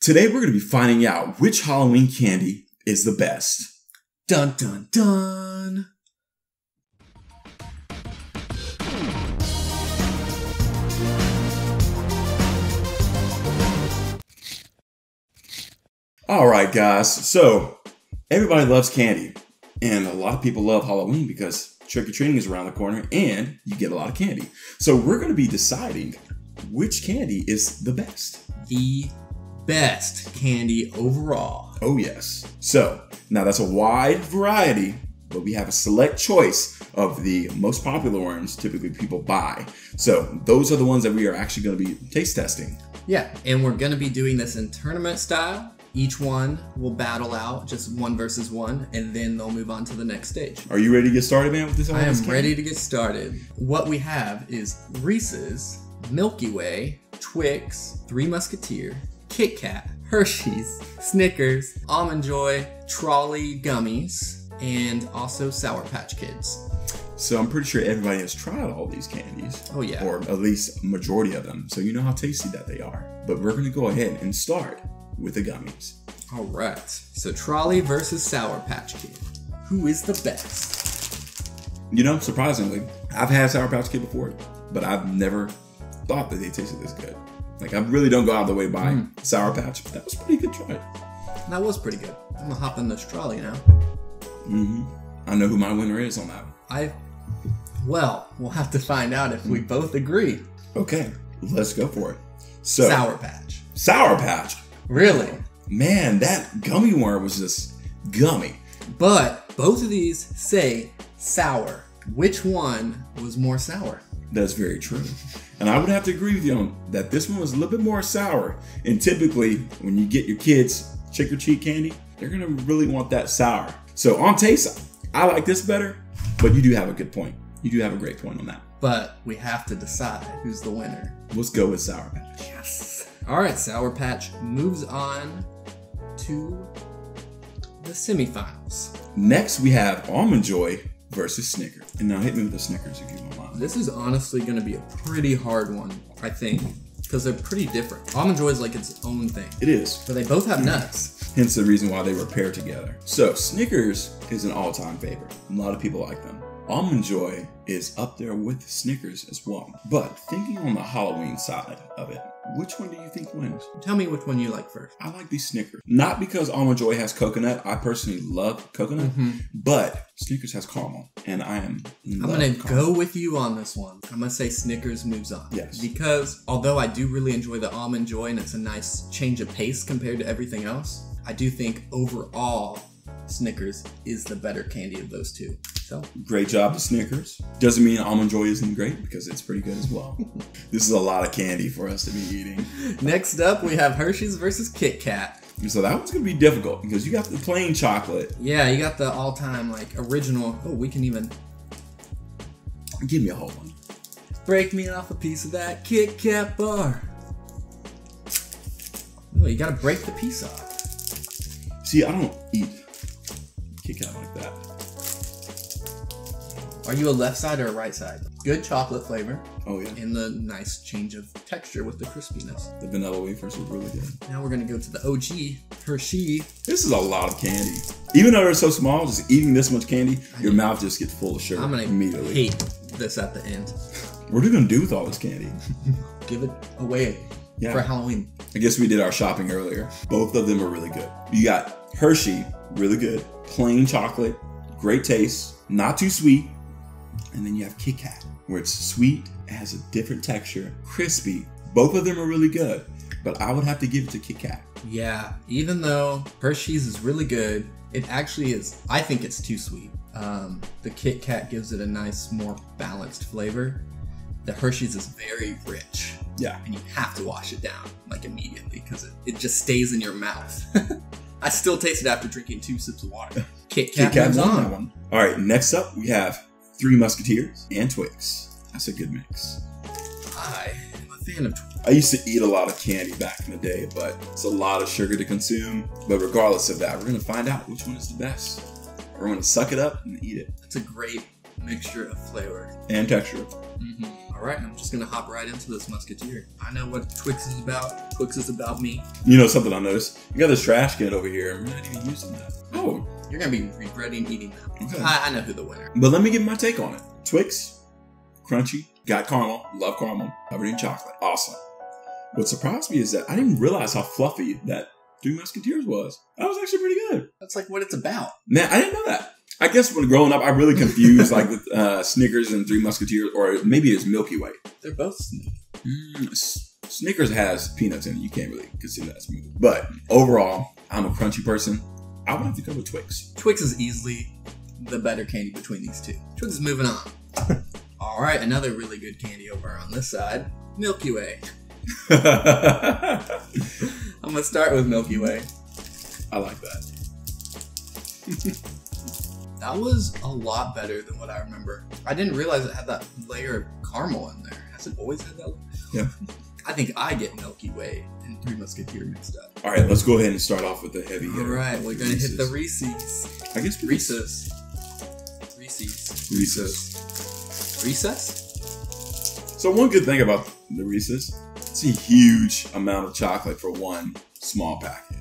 Today we're going to be finding out which Halloween candy is the best. Dun dun dun! Alright guys, so everybody loves candy. And a lot of people love Halloween because trick-or-treating is around the corner and you get a lot of candy. So we're going to be deciding which candy is the best. The best candy overall. Oh yes. So now that's a wide variety, but we have a select choice of the most popular ones typically people buy. So those are the ones that we are actually going to be taste testing. Yeah, and we're going to be doing this in tournament style. Each one will battle out just 1 versus 1, and then they'll move on to the next stage. Are you ready to get started, man, with this? I am ready to get started. What we have is Reese's, Milky Way, Twix, Three Musketeers, Kit Kat, Hershey's, Snickers, Almond Joy, Trolli gummies, and also Sour Patch Kids. So I'm pretty sure everybody has tried all these candies. Oh yeah. Or at least a majority of them. So you know how tasty that they are. But we're going to go ahead and start with the gummies. All right. So Trolli versus Sour Patch Kid. Who is the best? You know, surprisingly, I've had Sour Patch Kid before, but I've never thought that they tasted this good. Like, I really don't go out of the way to buy Sour Patch, but that was a pretty good try. That was pretty good. I'm gonna hop in this Trolli now. I know who my winner is on that one. Well, we'll have to find out if we both agree. Okay, let's go for it. So Sour Patch. Sour Patch. Really? Man, that gummy worm was just gummy. But both of these say sour. Which one was more sour? That's very true. And I would have to agree with you on that this one was a little bit more sour. And typically, when you get your kids trick-or-treat candy, they're going to really want that sour. So on taste, I like this better, but you do have a good point. You do have a great point on that. But we have to decide who's the winner. Let's go with Sour Patch. Yes. All right, Sour Patch moves on to the semifinals. Next, we have Almond Joy versus Snickers. And now hit me with the Snickers if you don't mind. This is honestly going to be a pretty hard one, I think, because they're pretty different. Almond Joy is like its own thing. It is. But they both have nuts. Hence the reason why they were paired together. So Snickers is an all-time favorite. A lot of people like them. Almond Joy is up there with Snickers as well. But thinking on the Halloween side of it, which one do you think wins? Tell me which one you like first. I like these Snickers. Not because Almond Joy has coconut. I personally love coconut. But Snickers has caramel. And I'm going to go with you on this one. I'm going to say Snickers moves on. Yes. Because although I do really enjoy the Almond Joy and it's a nice change of pace compared to everything else, I do think overall Snickers is the better candy of those two. So great job to Snickers. Doesn't mean Almond Joy isn't great because it's pretty good as well. This is a lot of candy for us to be eating. Next up, we have Hershey's versus Kit Kat. So that one's going to be difficult because you got the plain chocolate. Yeah, you got the all-time like original. Oh, we can even give me a whole one. Break me off a piece of that Kit Kat bar. Oh, you got to break the piece off. See, I don't eat Kit Kat like that. Are you a left side or a right side? Good chocolate flavor. Oh yeah. And the nice change of texture with the crispiness. The vanilla wafers are really good. Now we're going to go to the OG, Hershey. This is a lot of candy. Even though they're so small, just eating this much candy, your mouth just gets full of sugar immediately. I'm going to hate this at the end. What are you going to do with all this candy? Give it away for Halloween. I guess we did our shopping earlier. Both of them are really good. You got Hershey, really good. Plain chocolate, great taste, not too sweet. And then you have Kit Kat, where it's sweet, it has a different texture, crispy. Both of them are really good, but I would have to give it to Kit Kat. Yeah, even though Hershey's is really good, it actually is, I think it's too sweet. The Kit Kat gives it a nice, more balanced flavor. The Hershey's is very rich. Yeah. And you have to wash it down, like immediately, because it just stays in your mouth. I still taste it after drinking 2 sips of water. Kit Kat moves on. That one. All right, next up we have Three Musketeers and Twix. That's a good mix. I am a fan of Twix. I used to eat a lot of candy back in the day, but it's a lot of sugar to consume. But regardless of that, we're going to find out which one is the best. We're going to suck it up and eat it. That's a great mixture of flavor and texture. All right, I'm just gonna hop right into this Musketeer. I know what Twix is about. Twix is about me. You know something I noticed? You got this trash can over here, and we're not even using that. Oh, you're gonna be regretting eating that. Okay. I know who the winner. But let me give my take on it. Twix, crunchy, got caramel, love caramel, covered in chocolate. Awesome. What surprised me is that I didn't realize how fluffy that Three Musketeers was. That was actually pretty good. That's like what it's about. Man, I didn't know that. I guess when growing up, I really confused like with Snickers and Three Musketeers, or maybe it's Milky Way. They're both Snickers. Snickers has peanuts in it. You can't really consider that smooth. But overall, I'm a crunchy person. I would have to go with Twix. Twix is easily the better candy between these two. Twix is moving on. All right, another really good candy over on this side, Milky Way. I'm gonna start with Milky Way. I like that. That was a lot better than what I remember. I didn't realize it had that layer of caramel in there. Has it always had that? Yeah. I think I get Milky Way and Three Musketeer mixed up. All right, let's go ahead and start off with the heavy hitter. All right, we're going to hit the Reese's. I guess Reese's. So one good thing about the Reese's, it's a huge amount of chocolate for one small packet.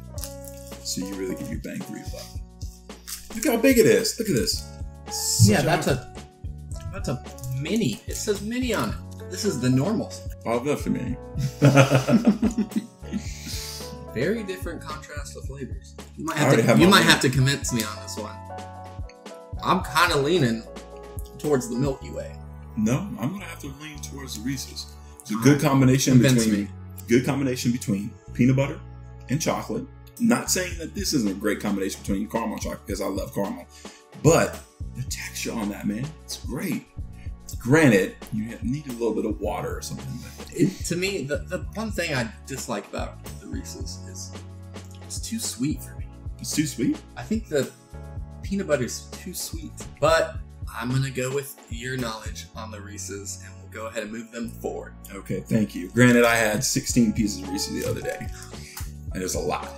So you really get your bang for your buck. Look how big it is. Look at this. Yeah, that's a mini. It says mini on it. This is the normal. Oh, that's a mini. Very different contrast of flavors. You might have to convince me on this one. I'm kind of leaning towards the Milky Way. No, I'm gonna have to lean towards the Reese's. It's a good combination between peanut butter and chocolate. Not saying that this isn't a great combination between caramel and chocolate because I love caramel, but the texture on that, man, it's great. Granted, you need a little bit of water or something like that. To me, the one thing I dislike about the Reese's is it's too sweet for me. It's too sweet? I think the peanut butter's too sweet. But I'm going to go with your knowledge on the Reese's, and we'll go ahead and move them forward. Okay, thank you. Granted, I had 16 pieces of Reese's the other day, and it's a lot.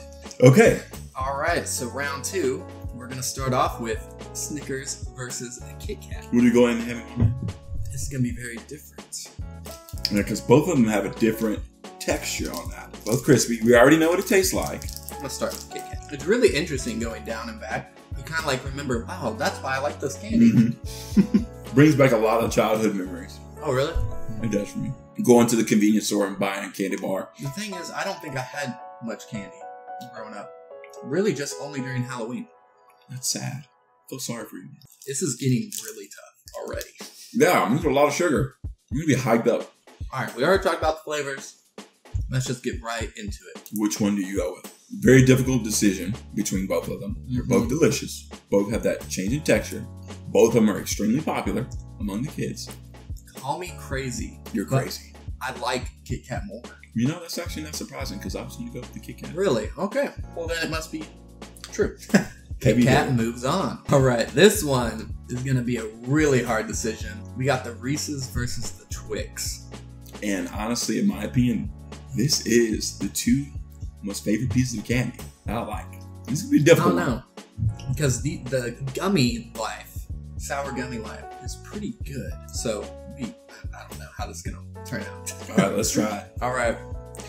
Okay. All right, so round two, we're going to start off with Snickers versus a Kit Kat. What are you going to have? This is going to be very different. Yeah, because both of them have a different texture on that. Both crispy. We already know what it tastes like. Let's start with Kit Kat. It's really interesting going down and back. You kind of like remember, wow, that's why I like this candy. Mm-hmm. Brings back a lot of childhood memories. Oh, really? It does for me. Going to the convenience store and buying a candy bar. The thing is, I don't think I had much candy growing up. Really, just only during Halloween. That's sad. I feel sorry for you. This is getting really tough already. Yeah, there's a lot of sugar. You're going to be hyped up. All right, we already talked about the flavors. Let's just get right into it. Which one do you go with? Very difficult decision between both of them. They're both delicious. Both have that change in texture. Both of them are extremely popular among the kids. Call me crazy. You're crazy. I like Kit Kat more. You know, that's actually not surprising because I was going to go with the Kit Kat. Really? Okay. Well, then it must be true. Kit Kat moves on. All right, this one is going to be a really hard decision. We got the Reese's versus the Twix. And honestly, in my opinion, this is the two most favorite pieces of candy I like. This is going to be difficult. I don't know. Because the gummy life, sour gummy life, is pretty good. So, I don't know how this is going to turn out. All right, let's try it. All right.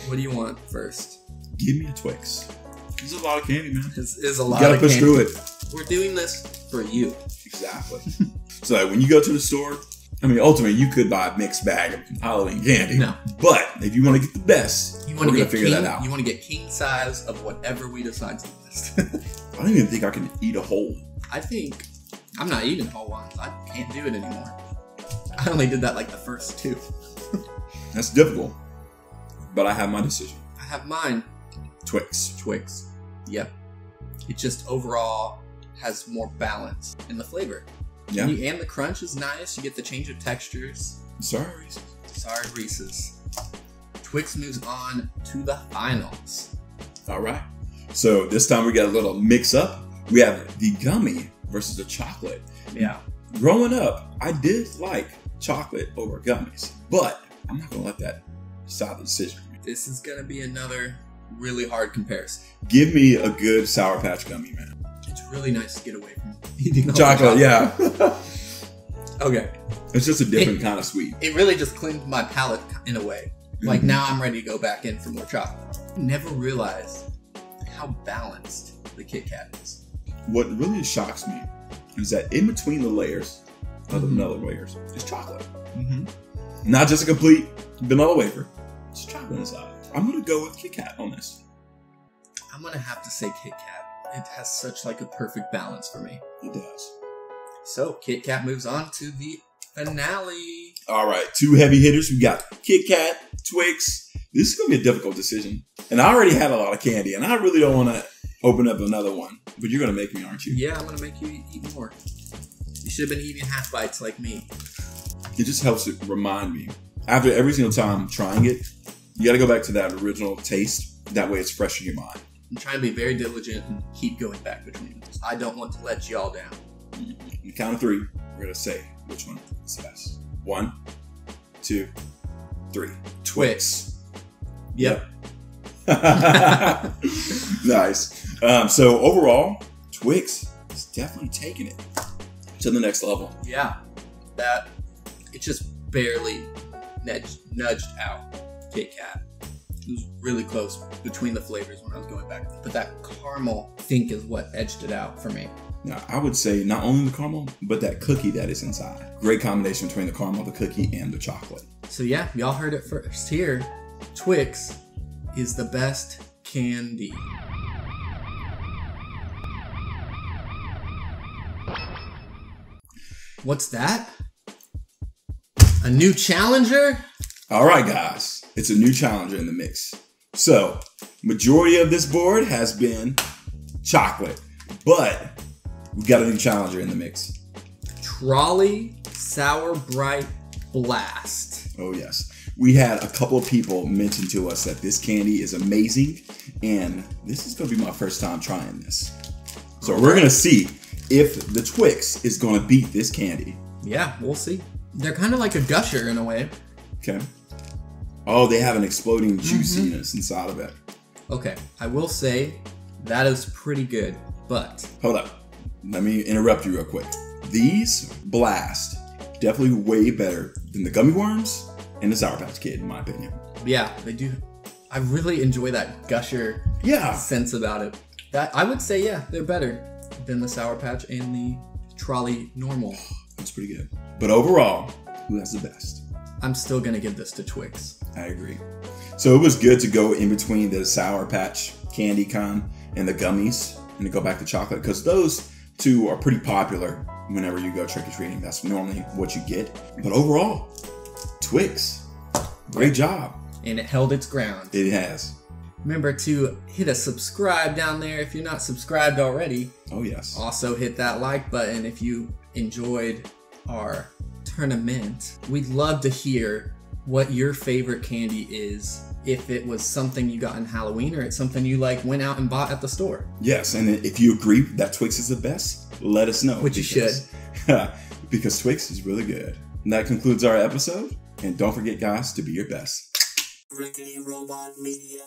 What do you want first? Give me a Twix. This is a lot of candy, man. This is a lot of candy. You gotta push through it. We're doing this for you. Exactly. So like, when you go to the store, I mean, ultimately, you could buy a mixed bag of Halloween candy. No. But if you want to get the best, we're going to figure that out. You want to get king size of whatever we decide to list. I don't even think I can eat a whole one. I think I'm not eating whole ones. I can't do it anymore. I only did that like the first two. That's difficult. But I have my decision. I have mine. Twix. Yep. It just overall has more balance in the flavor. Yeah. And the crunch is nice. You get the change of textures. Sorry, Reese's. Twix moves on to the finals. All right. So this time we got a little mix up. We have the gummy versus the chocolate. Yeah. Growing up, I did like chocolate over gummies, but I'm not going to let that decide the decision. This is going to be another really hard comparison. Give me a good Sour Patch Gummy, man. It's really nice to get away from eating all chocolate. Yeah. Okay. It's just a different kind of sweet. It really just cleaned my palate in a way. Like now I'm ready to go back in for more chocolate. Never realized how balanced the Kit Kat is. What really shocks me is that in between the layers of the vanilla layers is chocolate. Not just a complete vanilla wafer. It's chocolate inside. I'm going to go with Kit Kat on this. I'm going to have to say Kit Kat. It has such like a perfect balance for me. It does. So Kit Kat moves on to the finale. All right, 2 heavy hitters. We got Kit Kat, Twix. This is going to be a difficult decision. And I already had a lot of candy, and I really don't want to open up another one. But you're going to make me, aren't you? Yeah, I'm going to make you eat more. You should have been eating half bites like me. It just helps it remind me. After every single time trying it, you got to go back to that original taste. That way it's fresh in your mind. I'm trying to be very diligent and keep going back between them. I don't want to let y'all down. On the count of 3, we're going to say which one is the best. 1, 2, 3. Twix. Yep. Nice. So overall, Twix is definitely taking it to the next level. Yeah. It just barely nudged out Kit Kat. It was really close between the flavors when I was going back. But that caramel, I think, is what edged it out for me. Now, I would say not only the caramel, but that cookie that is inside. Great combination between the caramel, the cookie, and the chocolate. So yeah, y'all heard it first here. Twix is the best candy. What's that? A new challenger? All right, guys. It's a new challenger in the mix. So, majority of this board has been chocolate, but we got a new challenger in the mix. Troli Sour Bright Blast. Oh, yes. We had a couple of people mention to us that this candy is amazing, and this is going to be my first time trying this. So we're going to see if the Twix is going to beat this candy. Yeah, we'll see. They're kind of like a gusher in a way. Okay. Oh, they have an exploding juiciness inside of it. Okay, I will say that is pretty good, but... Hold up. Let me interrupt you real quick. These Blast definitely way better than the gummy worms and the Sour Patch Kid, in my opinion. Yeah, they do. I really enjoy that gusher sense about it. That I would say, yeah, they're better than the Sour Patch and the Trolli Normal. That's pretty good. But overall, who has the best? I'm still going to give this to Twix. I agree. So it was good to go in between the Sour Patch candy con and the gummies and to go back to chocolate, because those two are pretty popular whenever you go trick-or-treating. That's normally what you get. But overall, Twix, great job. And it held its ground. It has. Remember to hit a subscribe down there if you're not subscribed already. Oh, yes. Also hit that like button if you enjoyed our tournament. We'd love to hear what your favorite candy is. If it was something you got in Halloween or it's something you like went out and bought at the store. Yes, and if you agree that Twix is the best, let us know. Which you should. Because Twix is really good. And that concludes our episode. And don't forget, guys, to be your best. Robot Media.